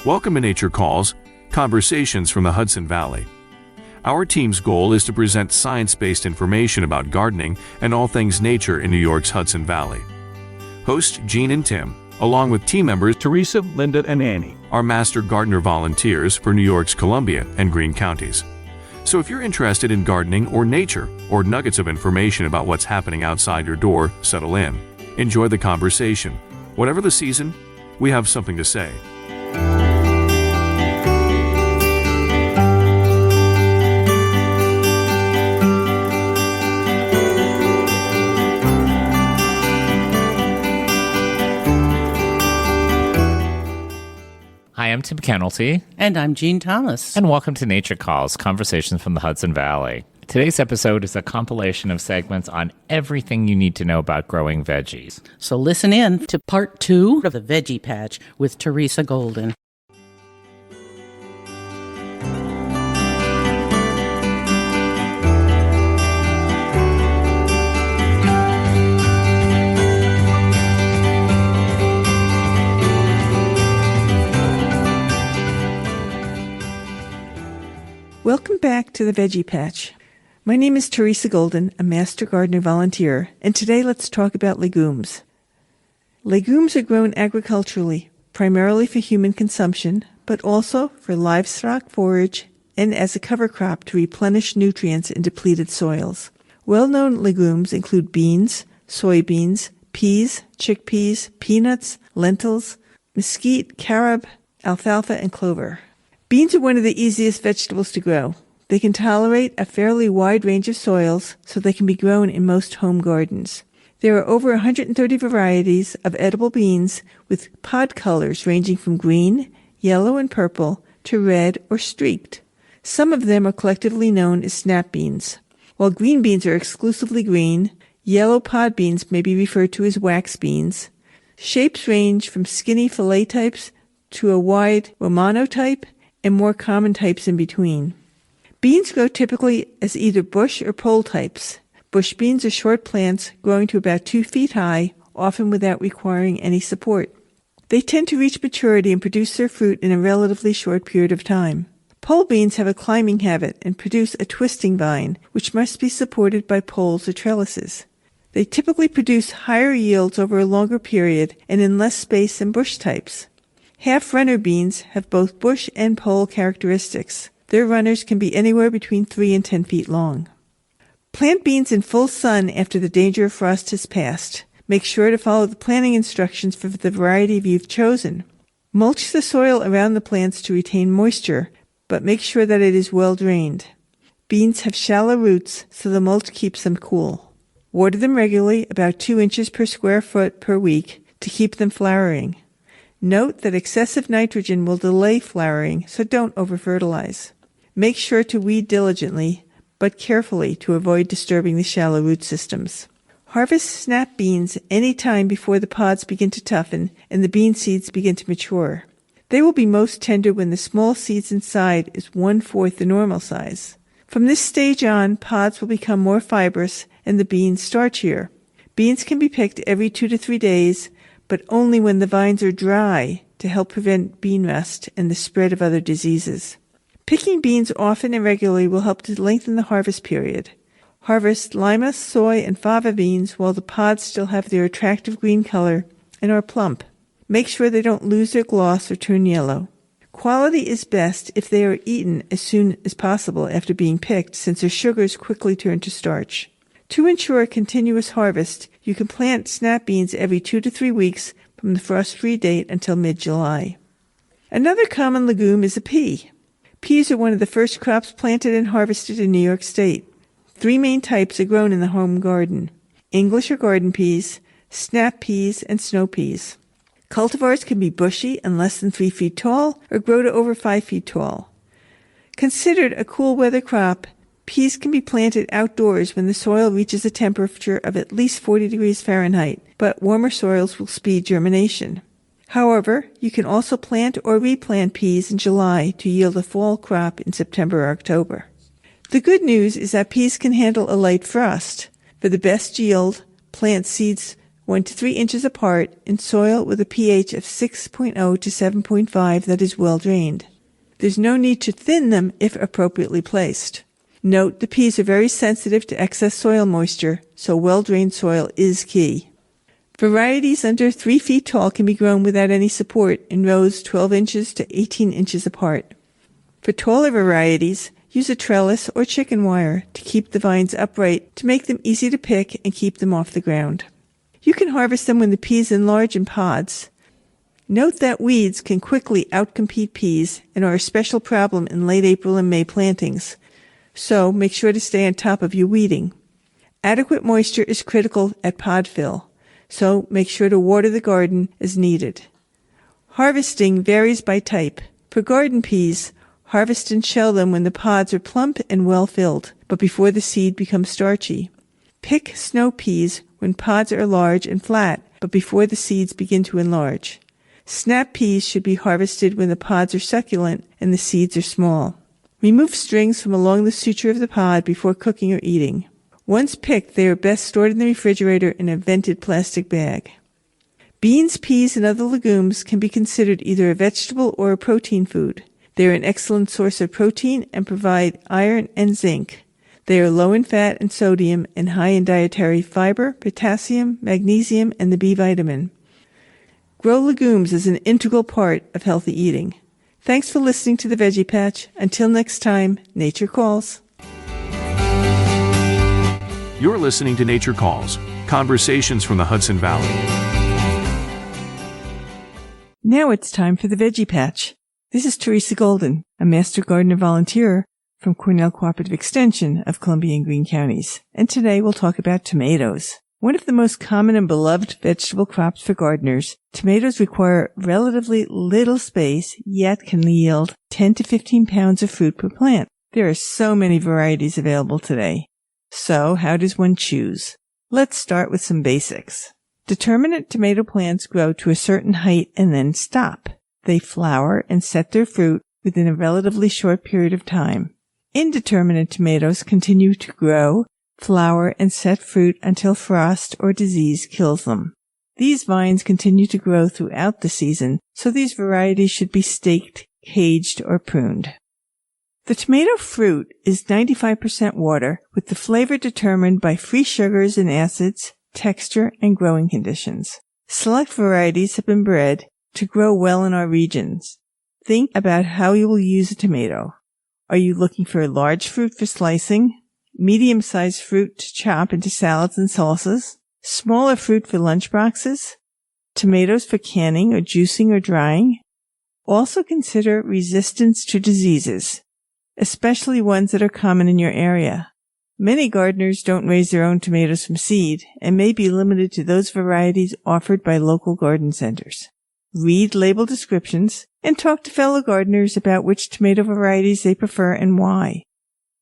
Welcome to Nature Calls, Conversations from the Hudson Valley. Our team's goal is to present science-based information about gardening and all things nature in New York's Hudson Valley. Hosts Jean and Tim, along with team members Teresa, Linda, and Annie, are master gardener volunteers for New York's Columbia and Greene counties. So if you're interested in gardening or nature, or nuggets of information about what's happening outside your door, settle in. Enjoy the conversation. Whatever the season, we have something to say. Hi, I'm Tim Kennelty. And I'm Jean Thomas. And welcome to Nature Calls, Conversations from the Hudson Valley. Today's episode is a compilation of segments on everything you need to know about growing veggies. So listen in to part 2 of the Veggie Patch with Teresa Golden. Welcome back to the Veggie Patch. My name is Teresa Golden, a Master Gardener Volunteer, and today let's talk about legumes. Legumes are grown agriculturally, primarily for human consumption, but also for livestock forage and as a cover crop to replenish nutrients in depleted soils. Well-known legumes include beans, soybeans, peas, chickpeas, peanuts, lentils, mesquite, carob, alfalfa, and clover. Beans are one of the easiest vegetables to grow. They can tolerate a fairly wide range of soils, so they can be grown in most home gardens. There are over 130 varieties of edible beans with pod colors ranging from green, yellow, and purple to red or streaked. Some of them are collectively known as snap beans. While green beans are exclusively green, yellow pod beans may be referred to as wax beans. Shapes range from skinny fillet types to a wide Romano type, and more common types in between. Beans grow typically as either bush or pole types. Bush beans are short plants growing to about 2 feet high, often without requiring any support. They tend to reach maturity and produce their fruit in a relatively short period of time. Pole beans have a climbing habit and produce a twisting vine, which must be supported by poles or trellises. They typically produce higher yields over a longer period and in less space than bush types. Half-runner beans have both bush and pole characteristics. Their runners can be anywhere between 3 and 10 feet long. Plant beans in full sun after the danger of frost has passed. Make sure to follow the planting instructions for the variety you've chosen. Mulch the soil around the plants to retain moisture, but make sure that it is well drained. Beans have shallow roots, so the mulch keeps them cool. Water them regularly, about 2 inches per square foot per week, to keep them flowering. Note that excessive nitrogen will delay flowering, so don't over-fertilize. Make sure to weed diligently, but carefully to avoid disturbing the shallow root systems. Harvest snap beans any time before the pods begin to toughen and the bean seeds begin to mature. They will be most tender when the small seeds inside is 1/4 the normal size. From this stage on, pods will become more fibrous and the beans starchier. Beans can be picked every 2 to 3 days, but only when the vines are dry to help prevent bean rust and the spread of other diseases. Picking beans often and regularly will help to lengthen the harvest period. Harvest lima, soy, and fava beans while the pods still have their attractive green color and are plump. Make sure they don't lose their gloss or turn yellow. Quality is best if they are eaten as soon as possible after being picked, since their sugars quickly turn to starch. To ensure a continuous harvest, you can plant snap beans every 2 to 3 weeks from the frost-free date until mid-July. Another common legume is a pea. Peas are one of the first crops planted and harvested in New York State. 3 main types are grown in the home garden: English or garden peas, snap peas, and snow peas. Cultivars can be bushy and less than 3 feet tall or grow to over 5 feet tall. Considered a cool weather crop, peas can be planted outdoors when the soil reaches a temperature of at least 40 degrees Fahrenheit, but warmer soils will speed germination. However, you can also plant or replant peas in July to yield a fall crop in September or October. The good news is that peas can handle a light frost. For the best yield, plant seeds 1 to 3 inches apart, in soil with a pH of 6.0 to 7.5 that is well drained. There's no need to thin them if appropriately placed. Note the peas are very sensitive to excess soil moisture, so well-drained soil is key. Varieties under 3 feet tall can be grown without any support in rows 12 inches to 18 inches apart. For taller varieties, use a trellis or chicken wire to keep the vines upright to make them easy to pick and keep them off the ground. You can harvest them when the peas enlarge in pods. Note that weeds can quickly outcompete peas and are a special problem in late April and May plantings, so make sure to stay on top of your weeding. Adequate moisture is critical at pod fill, so make sure to water the garden as needed. Harvesting varies by type. For garden peas, harvest and shell them when the pods are plump and well filled, but before the seed becomes starchy. Pick snow peas when pods are large and flat, but before the seeds begin to enlarge. Snap peas should be harvested when the pods are succulent and the seeds are small. Remove strings from along the suture of the pod before cooking or eating. Once picked, they are best stored in the refrigerator in a vented plastic bag. Beans, peas, and other legumes can be considered either a vegetable or a protein food. They are an excellent source of protein and provide iron and zinc. They are low in fat and sodium and high in dietary fiber, potassium, magnesium, and the B vitamin. Grow legumes as an integral part of healthy eating. Thanks for listening to the Veggie Patch. Until next time, nature calls. You're listening to Nature Calls, conversations from the Hudson Valley. Now it's time for the Veggie Patch. This is Teresa Golden, a Master Gardener volunteer from Cornell Cooperative Extension of Columbia and Greene Counties. And today we'll talk about tomatoes. One of the most common and beloved vegetable crops for gardeners, tomatoes require relatively little space, yet can yield 10 to 15 pounds of fruit per plant. There are so many varieties available today. So, how does one choose? Let's start with some basics. Determinate tomato plants grow to a certain height and then stop. They flower and set their fruit within a relatively short period of time. Indeterminate tomatoes continue to grow, flower, and set fruit until frost or disease kills them. These vines continue to grow throughout the season, so these varieties should be staked, caged, or pruned. The tomato fruit is 95% water, with the flavor determined by free sugars and acids, texture, and growing conditions. Select varieties have been bred to grow well in our regions. Think about how you will use a tomato. Are you looking for large fruit for slicing, medium-sized fruit to chop into salads and salsas, smaller fruit for lunch boxes, tomatoes for canning or juicing or drying? Also consider resistance to diseases, especially ones that are common in your area. Many gardeners don't raise their own tomatoes from seed and may be limited to those varieties offered by local garden centers. Read label descriptions and talk to fellow gardeners about which tomato varieties they prefer and why.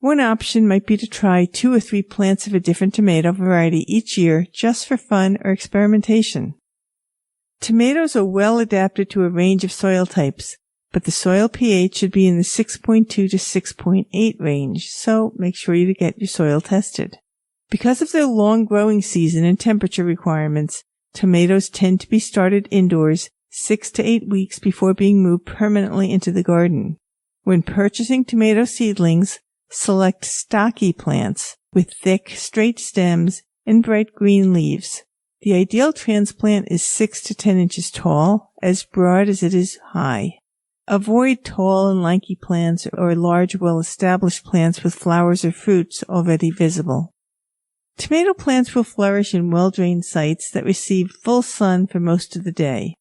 One option might be to try 2 or 3 plants of a different tomato variety each year just for fun or experimentation. Tomatoes are well adapted to a range of soil types, but the soil pH should be in the 6.2 to 6.8 range, so make sure you get your soil tested. Because of their long growing season and temperature requirements, tomatoes tend to be started indoors 6 to 8 weeks before being moved permanently into the garden. When purchasing tomato seedlings, select stocky plants with thick, straight stems and bright green leaves. The ideal transplant is 6 to 10 inches tall, as broad as it is high. Avoid tall and lanky plants or large, well-established plants with flowers or fruits already visible. Tomato plants will flourish in well-drained sites that receive full sun for most of the day.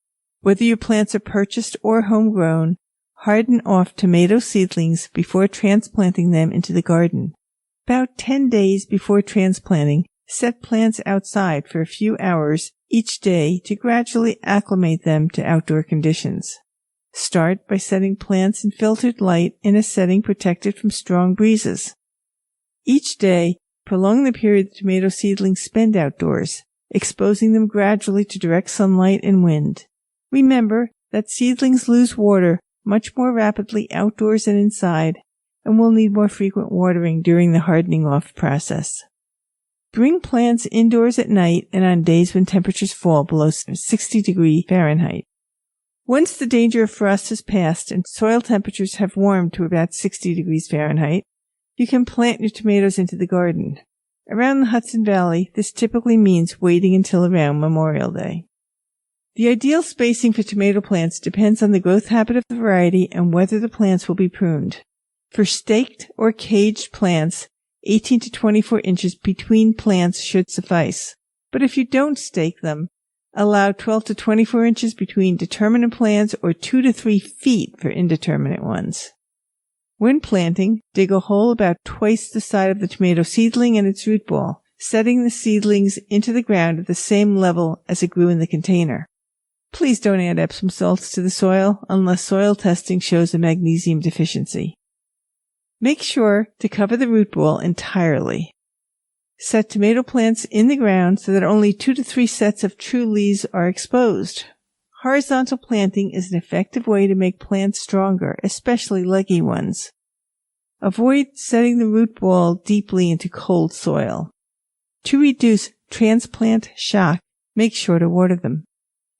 Whether your plants are purchased or homegrown, harden off tomato seedlings before transplanting them into the garden. About 10 days before transplanting, set plants outside for a few hours each day to gradually acclimate them to outdoor conditions. Start by setting plants in filtered light in a setting protected from strong breezes. Each day, prolong the period the tomato seedlings spend outdoors, exposing them gradually to direct sunlight and wind. Remember that seedlings lose water much more rapidly outdoors than inside and will need more frequent watering during the hardening off process. Bring plants indoors at night and on days when temperatures fall below 60 degrees Fahrenheit. Once the danger of frost has passed and soil temperatures have warmed to about 60 degrees Fahrenheit, you can plant your tomatoes into the garden. Around the Hudson Valley, this typically means waiting until around Memorial Day. The ideal spacing for tomato plants depends on the growth habit of the variety and whether the plants will be pruned. For staked or caged plants, 18 to 24 inches between plants should suffice. But if you don't stake them, allow 12 to 24 inches between determinate plants or 2 to 3 feet for indeterminate ones. When planting, dig a hole about twice the side of the tomato seedling and its root ball, setting the seedlings into the ground at the same level as it grew in the container. Please don't add Epsom salts to the soil unless soil testing shows a magnesium deficiency. Make sure to cover the root ball entirely. Set tomato plants in the ground so that only 2 to 3 sets of true leaves are exposed. Horizontal planting is an effective way to make plants stronger, especially leggy ones. Avoid setting the root ball deeply into cold soil. To reduce transplant shock, make sure to water them.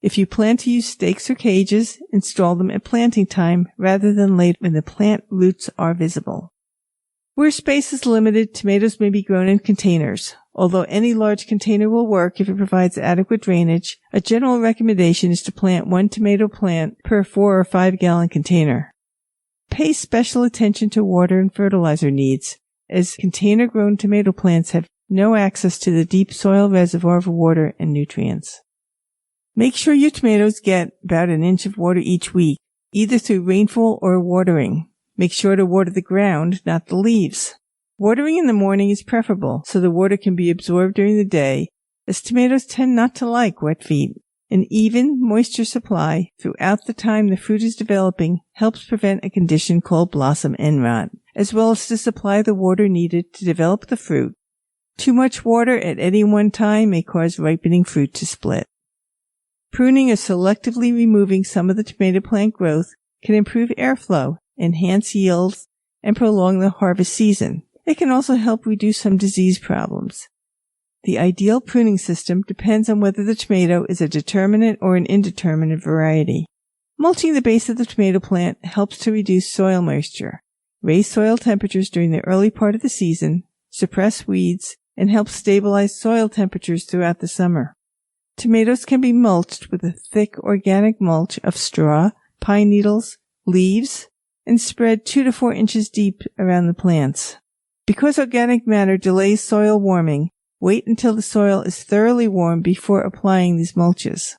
If you plan to use stakes or cages, install them at planting time rather than late when the plant roots are visible. Where space is limited, tomatoes may be grown in containers. Although any large container will work if it provides adequate drainage, a general recommendation is to plant 1 tomato plant per 4 or 5 gallon container. Pay special attention to water and fertilizer needs, as container-grown tomato plants have no access to the deep soil reservoir of water and nutrients. Make sure your tomatoes get about an inch of water each week, either through rainfall or watering. Make sure to water the ground, not the leaves. Watering in the morning is preferable, so the water can be absorbed during the day, as tomatoes tend not to like wet feet. An even moisture supply throughout the time the fruit is developing helps prevent a condition called blossom end rot, as well as to supply the water needed to develop the fruit. Too much water at any one time may cause ripening fruit to split. Pruning or selectively removing some of the tomato plant growth can improve airflow, enhance yields, and prolong the harvest season. It can also help reduce some disease problems. The ideal pruning system depends on whether the tomato is a determinate or an indeterminate variety. Mulching the base of the tomato plant helps to reduce soil moisture, raise soil temperatures during the early part of the season, suppress weeds, and help stabilize soil temperatures throughout the summer. Tomatoes can be mulched with a thick organic mulch of straw, pine needles, leaves, and spread 2 to 4 inches deep around the plants. Because organic matter delays soil warming, wait until the soil is thoroughly warm before applying these mulches.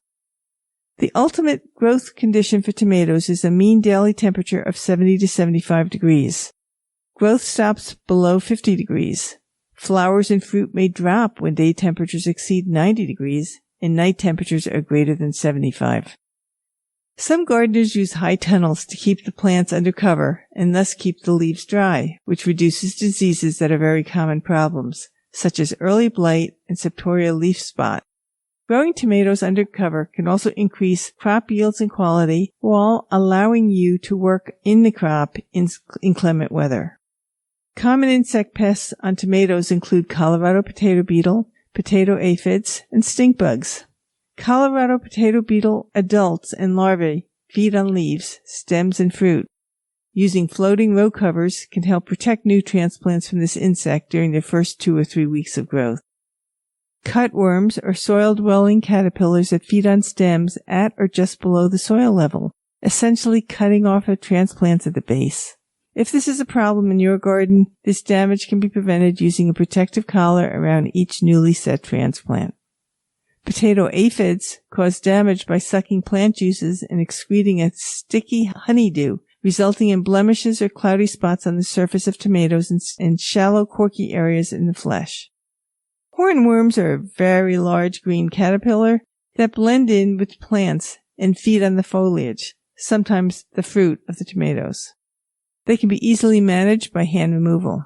The ultimate growth condition for tomatoes is a mean daily temperature of 70 to 75 degrees. Growth stops below 50 degrees. Flowers and fruit may drop when day temperatures exceed 90 degrees and night temperatures are greater than 75. Some gardeners use high tunnels to keep the plants under cover and thus keep the leaves dry, which reduces diseases that are very common problems, such as early blight and septoria leaf spot. Growing tomatoes under cover can also increase crop yields and quality while allowing you to work in the crop in inclement weather. Common insect pests on tomatoes include Colorado potato beetle, potato aphids, and stink bugs. Colorado potato beetle adults and larvae feed on leaves, stems, and fruit. Using floating row covers can help protect new transplants from this insect during their first 2 or 3 weeks of growth. Cutworms are soil-dwelling caterpillars that feed on stems at or just below the soil level, essentially cutting off the transplants at the base. If this is a problem in your garden, this damage can be prevented using a protective collar around each newly set transplant. Potato aphids cause damage by sucking plant juices and excreting a sticky honeydew, resulting in blemishes or cloudy spots on the surface of tomatoes and shallow corky areas in the flesh. Hornworms are a very large green caterpillar that blend in with plants and feed on the foliage, sometimes the fruit of the tomatoes. They can be easily managed by hand removal.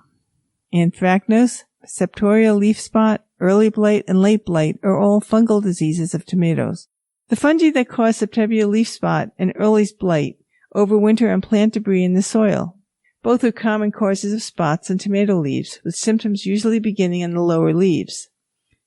Anthracnose, septoria leaf spot, early blight, and late blight are all fungal diseases of tomatoes. The fungi that cause septoria leaf spot and early blight overwinter on plant debris in the soil. Both are common causes of spots on tomato leaves, with symptoms usually beginning on the lower leaves.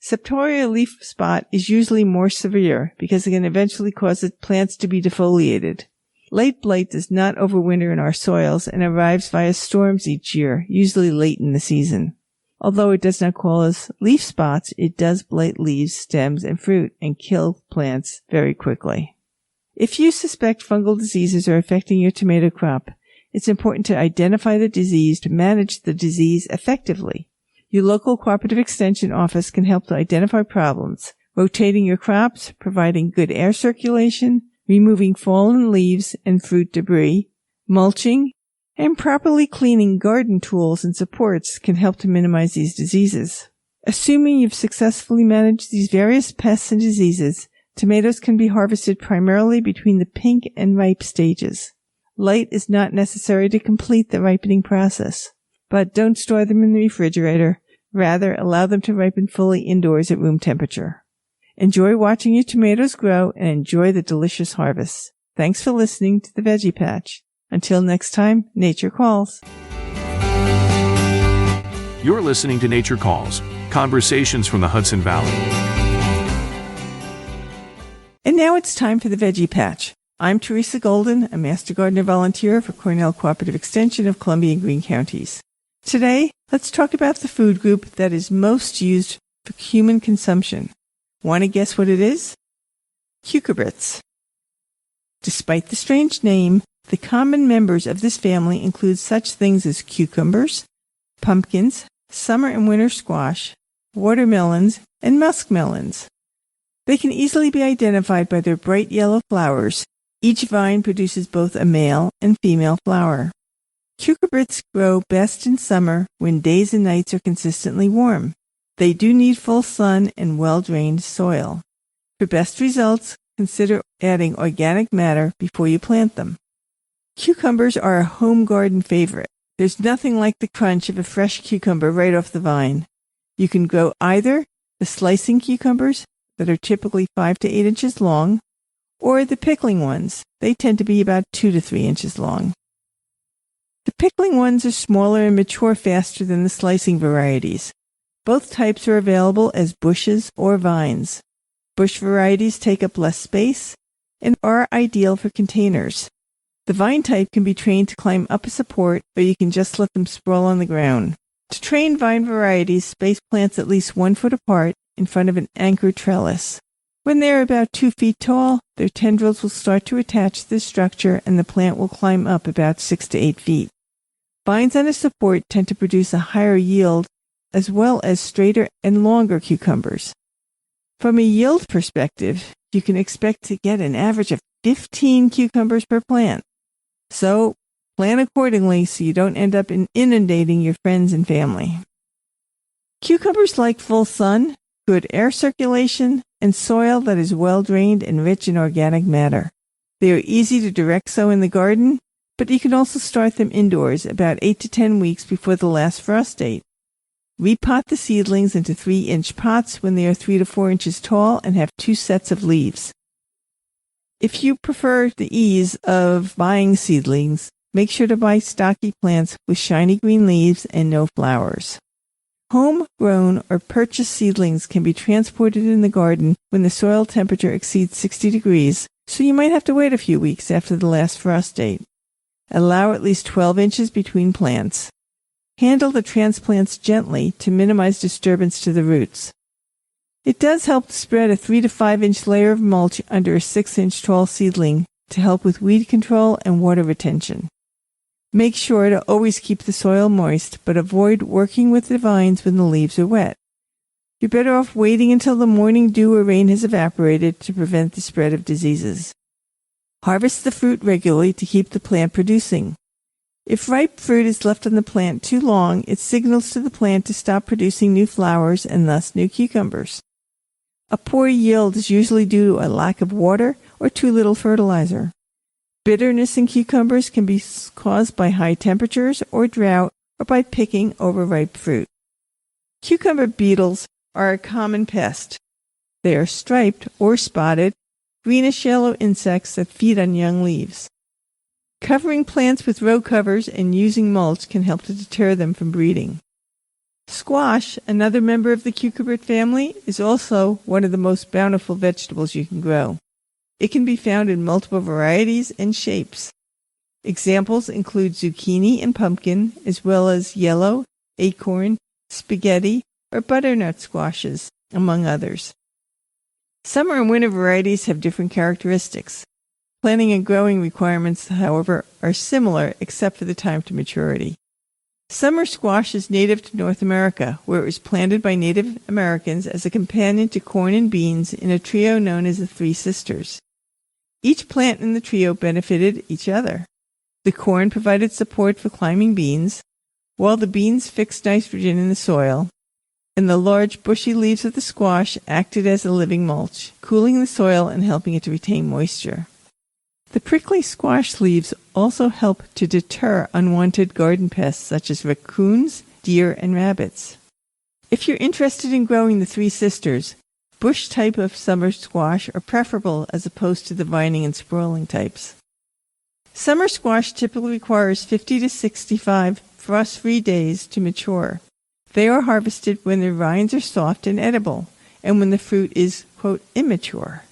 Septoria leaf spot is usually more severe because it can eventually cause the plants to be defoliated. Late blight does not overwinter in our soils and arrives via storms each year, usually late in the season. Although it does not cause leaf spots, it does blight leaves, stems, and fruit and kill plants very quickly. If you suspect fungal diseases are affecting your tomato crop, it's important to identify the disease to manage the disease effectively. Your local cooperative extension office can help to identify problems, rotating your crops, providing good air circulation, removing fallen leaves and fruit debris, mulching, and properly cleaning garden tools and supports can help to minimize these diseases. Assuming you've successfully managed these various pests and diseases, tomatoes can be harvested primarily between the pink and ripe stages. Light is not necessary to complete the ripening process, but don't store them in the refrigerator. Rather, allow them to ripen fully indoors at room temperature. Enjoy watching your tomatoes grow and enjoy the delicious harvest. Thanks for listening to the Veggie Patch. Until next time, nature calls. You're listening to Nature Calls, conversations from the Hudson Valley. And now it's time for the Veggie Patch. I'm Teresa Golden, a Master Gardener Volunteer for Cornell Cooperative Extension of Columbia and Greene Counties. Today, let's talk about the food group that is most used for human consumption. Want to guess what it is? Cucurbits. Despite the strange name, the common members of this family include such things as cucumbers, pumpkins, summer and winter squash, watermelons, and muskmelons. They can easily be identified by their bright yellow flowers. Each vine produces both a male and female flower. Cucurbits grow best in summer when days and nights are consistently warm. They do need full sun and well-drained soil. For best results, consider adding organic matter before you plant them. Cucumbers are a home garden favorite. There's nothing like the crunch of a fresh cucumber right off the vine. You can grow either the slicing cucumbers that are typically 5 to 8 inches long, or the pickling ones. They tend to be about 2 to 3 inches long. The pickling ones are smaller and mature faster than the slicing varieties. Both types are available as bushes or vines. Bush varieties take up less space and are ideal for containers. The vine type can be trained to climb up a support, or you can just let them sprawl on the ground. To train vine varieties, space plants at least 1 foot apart in front of an anchored trellis. When they are about 2 feet tall, their tendrils will start to attach to the structure and the plant will climb up about 6 to 8 feet. Vines on a support tend to produce a higher yield as well as straighter and longer cucumbers. From a yield perspective, you can expect to get an average of 15 cucumbers per plant. So, plan accordingly so you don't end up inundating your friends and family. Cucumbers like full sun, good air circulation, and soil that is well drained and rich in organic matter. They are easy to direct sow in the garden, but you can also start them indoors about 8 to 10 weeks before the last frost date. Repot the seedlings into 3-inch pots when they are 3 to 4 inches tall and have 2 sets of leaves. If you prefer the ease of buying seedlings, make sure to buy stocky plants with shiny green leaves and no flowers. Home-grown or purchased seedlings can be transported in the garden when the soil temperature exceeds 60 degrees, so you might have to wait a few weeks after the last frost date. Allow at least 12 inches between plants. Handle the transplants gently to minimize disturbance to the roots. It does help to spread a 3 to 5 inch layer of mulch under a 6-inch tall seedling to help with weed control and water retention. Make sure to always keep the soil moist, but avoid working with the vines when the leaves are wet. You're better off waiting until the morning dew or rain has evaporated to prevent the spread of diseases. Harvest the fruit regularly to keep the plant producing. If ripe fruit is left on the plant too long, it signals to the plant to stop producing new flowers and thus new cucumbers. A poor yield is usually due to a lack of water or too little fertilizer. Bitterness in cucumbers can be caused by high temperatures or drought or by picking overripe fruit. Cucumber beetles are a common pest. They are striped or spotted, greenish-yellow insects that feed on young leaves. Covering plants with row covers and using mulch can help to deter them from breeding. Squash, another member of the cucurbit family, is also one of the most bountiful vegetables you can grow. It can be found in multiple varieties and shapes. Examples include zucchini and pumpkin, as well as yellow, acorn, spaghetti, or butternut squashes, among others. Summer and winter varieties have different characteristics. Planting and growing requirements, however, are similar except for the time to maturity. Summer squash is native to North America, where it was planted by Native Americans as a companion to corn and beans in a trio known as the Three Sisters. Each plant in the trio benefited each other. The corn provided support for climbing beans, while the beans fixed nitrogen in the soil, and the large bushy leaves of the squash acted as a living mulch, cooling the soil and helping it to retain moisture. The prickly squash leaves also help to deter unwanted garden pests such as raccoons, deer, and rabbits. If you're interested in growing the Three Sisters, bush type of summer squash are preferable as opposed to the vining and sprawling types. Summer squash typically requires 50 to 65 frost-free days to mature. They are harvested when the rinds are soft and edible, and when the fruit is, quote, immature.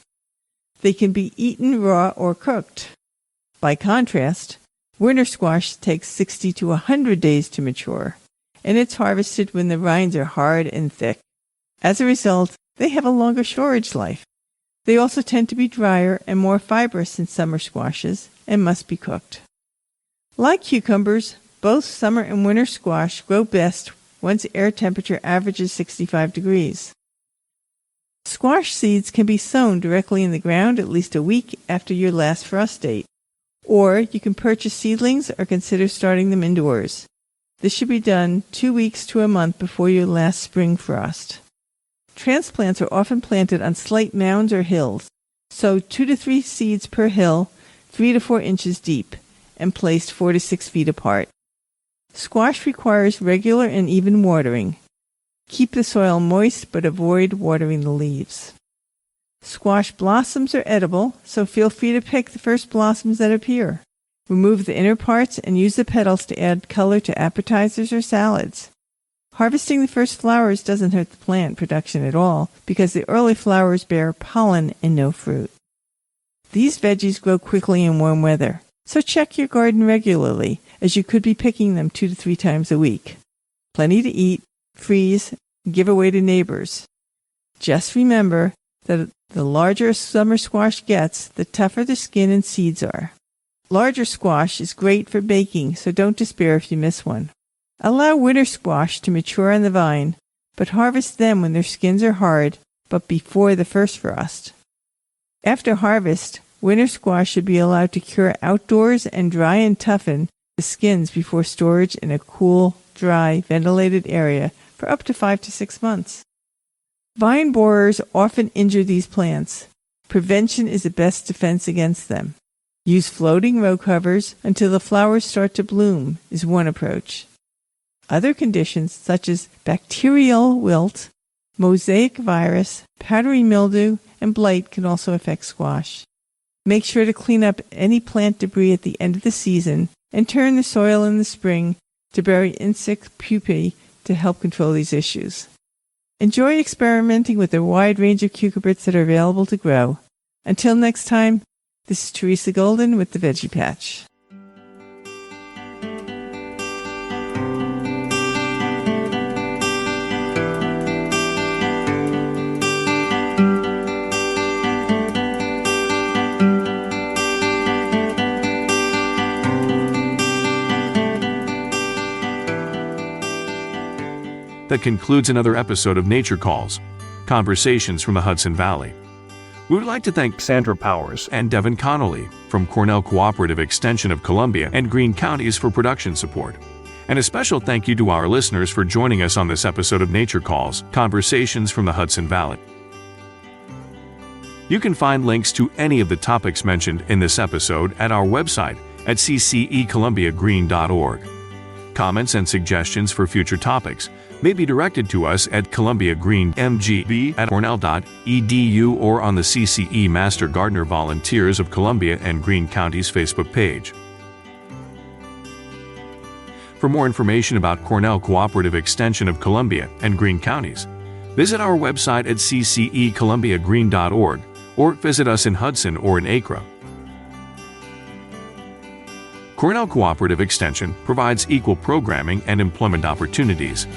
They can be eaten raw or cooked. By contrast, winter squash takes 60 to 100 days to mature, and it's harvested when the rinds are hard and thick. As a result, they have a longer storage life. They also tend to be drier and more fibrous than summer squashes and must be cooked. Like cucumbers, both summer and winter squash grow best once air temperature averages 65 degrees. Squash seeds can be sown directly in the ground at least a week after your last frost date, or you can purchase seedlings or consider starting them indoors. This should be done 2 weeks to a month before your last spring frost. Transplants are often planted on slight mounds or hills, sow 2 to 3 seeds per hill, 3 to 4 inches deep, and placed 4 to 6 feet apart. Squash requires regular and even watering. Keep the soil moist, but avoid watering the leaves. Squash blossoms are edible, so feel free to pick the first blossoms that appear. Remove the inner parts and use the petals to add color to appetizers or salads. Harvesting the first flowers doesn't hurt the plant production at all, because the early flowers bear pollen and no fruit. These veggies grow quickly in warm weather, so check your garden regularly, as you could be picking them 2 to 3 times a week. Plenty to eat, freeze, and give away to neighbors. Just remember that the larger a summer squash gets, the tougher the skin and seeds are. Larger squash is great for baking, so don't despair if you miss one. Allow winter squash to mature on the vine, but harvest them when their skins are hard, but before the first frost. After harvest, winter squash should be allowed to cure outdoors and dry and toughen the skins before storage in a cool, dry, ventilated area for up to 5 to 6 months. Vine borers often injure these plants. Prevention is the best defense against them. Use floating row covers until the flowers start to bloom is one approach. Other conditions such as bacterial wilt, mosaic virus, powdery mildew, and blight can also affect squash. Make sure to clean up any plant debris at the end of the season and turn the soil in the spring to bury insect pupae to help control these issues. Enjoy experimenting with the wide range of cucurbits that are available to grow. Until next time, this is Teresa Golden with the Veggie Patch. That concludes another episode of Nature Calls, Conversations from the Hudson Valley. We would like to thank Sandra Powers and Devin Connolly from Cornell Cooperative Extension of Columbia and Greene Counties for production support. And a special thank you to our listeners for joining us on this episode of Nature Calls, Conversations from the Hudson Valley. You can find links to any of the topics mentioned in this episode at our website at ccecolumbiagreen.org. Comments and suggestions for future topics may be directed to us at columbiagreenmgb@cornell.edu or on the CCE Master Gardener Volunteers of Columbia and Greene Counties Facebook page. For more information about Cornell Cooperative Extension of Columbia and Greene Counties, visit our website at ccecolumbiagreen.org or visit us in Hudson or in Acre. Cornell Cooperative Extension provides equal programming and employment opportunities.